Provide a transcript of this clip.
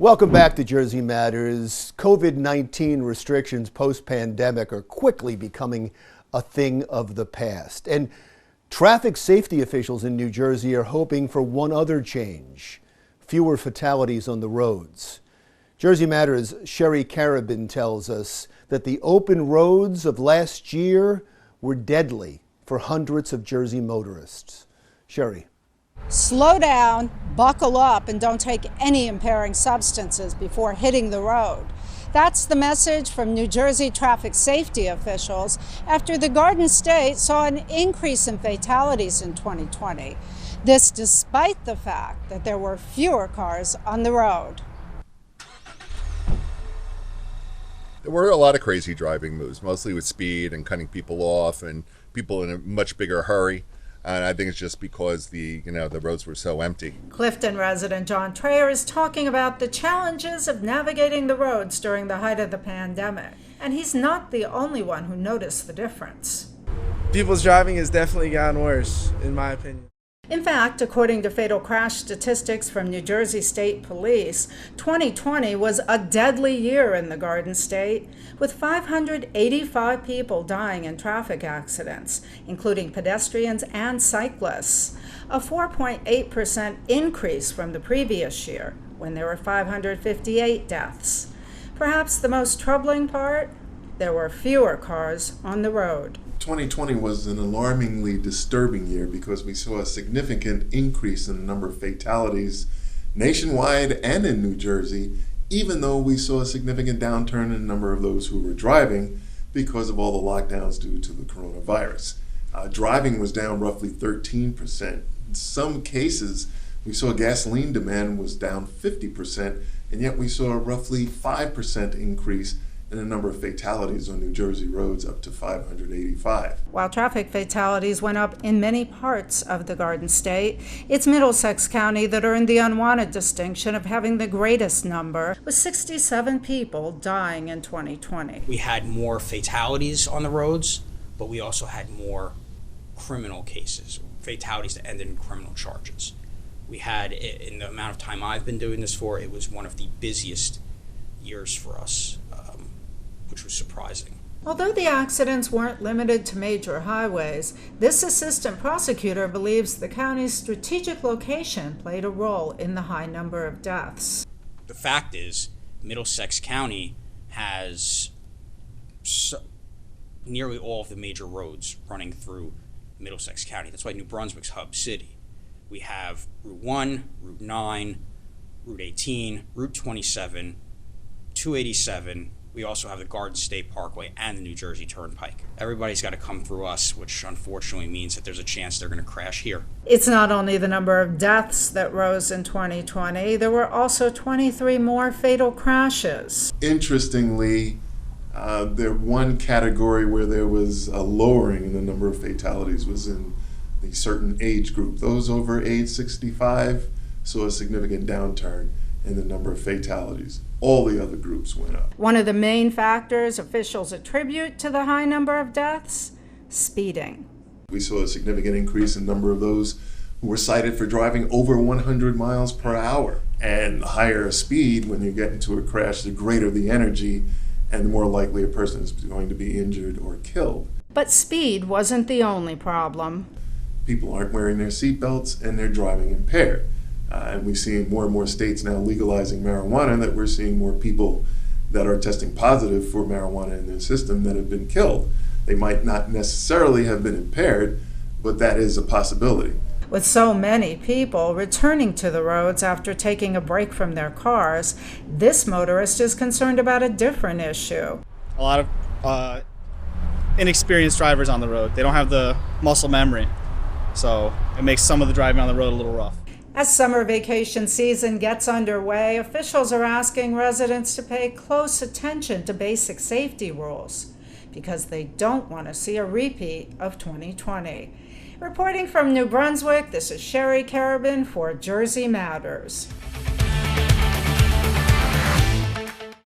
Welcome back to Jersey Matters. COVID-19 restrictions post-pandemic are quickly becoming a thing of the past. And traffic safety officials in New Jersey are hoping for one other change: fewer fatalities on the roads. Jersey Matters' Sherry Karabin tells us that the open roads of last year were deadly for hundreds of Jersey motorists. Sherry. Slow down, buckle up, and don't take any impairing substances before hitting the road. That's the message from New Jersey traffic safety officials after the Garden State saw an increase in fatalities in 2020. This despite the fact that there were fewer cars on the road. There were a lot of crazy driving moves, mostly with speed and cutting people off and people in a much bigger hurry. And I think it's just because the roads were so empty. Clifton resident John Trayer is talking about the challenges of navigating the roads during the height of the pandemic. And he's not the only one who noticed the difference. People's driving has definitely gotten worse, in my opinion. In fact, according to fatal crash statistics from New Jersey State Police, 2020 was a deadly year in the Garden State, with 585 people dying in traffic accidents, including pedestrians and cyclists, a 4.8% increase from the previous year, when there were 558 deaths. Perhaps the most troubling part? There were fewer cars on the road. 2020 was an alarmingly disturbing year because we saw a significant increase in the number of fatalities nationwide and in New Jersey, even though we saw a significant downturn in the number of those who were driving because of all the lockdowns due to the coronavirus. Driving was down roughly 13%. In some cases, we saw gasoline demand was down 50%, and yet we saw a roughly 5% increase in the number of fatalities on New Jersey roads, up to 585. While traffic fatalities went up in many parts of the Garden State, it's Middlesex County that earned the unwanted distinction of having the greatest number, with 67 people dying in 2020. We had more fatalities on the roads, but we also had more criminal cases, fatalities that ended in criminal charges. We had, in the amount of time I've been doing this for, it was one of the busiest years for us, which was surprising. Although the accidents weren't limited to major highways, this assistant prosecutor believes the county's strategic location played a role in the high number of deaths. The fact is, Middlesex County has nearly all of the major roads running through Middlesex County. That's why New Brunswick's hub city. We have Route 1, Route 9, Route 18, Route 27, 287. We also have the Garden State Parkway and the New Jersey Turnpike. Everybody's got to come through us, which unfortunately means that there's a chance they're going to crash here. It's not only the number of deaths that rose in 2020, there were also 23 more fatal crashes. Interestingly, the one category where there was a lowering in the number of fatalities was in the certain age group. Those over age 65 saw a significant downturn in the number of fatalities. All the other groups went up. One of the main factors officials attribute to the high number of deaths: speeding. We saw a significant increase in number of those who were cited for driving over 100 miles per hour. And the higher speed, when you get into a crash, the greater the energy and the more likely a person is going to be injured or killed. But speed wasn't the only problem. People aren't wearing their seatbelts and they're driving impaired. And we see in more and more states now legalizing marijuana that we're seeing more people that are testing positive for marijuana in their system that have been killed. They might not necessarily have been impaired, but that is a possibility. With so many people returning to the roads after taking a break from their cars, this motorist is concerned about a different issue. A lot of inexperienced drivers on the road. They don't have the muscle memory, so it makes some of the driving on the road a little rough. As summer vacation season gets underway, officials are asking residents to pay close attention to basic safety rules because they don't want to see a repeat of 2020. Reporting from New Brunswick, this is Sherry Karabin for Jersey Matters.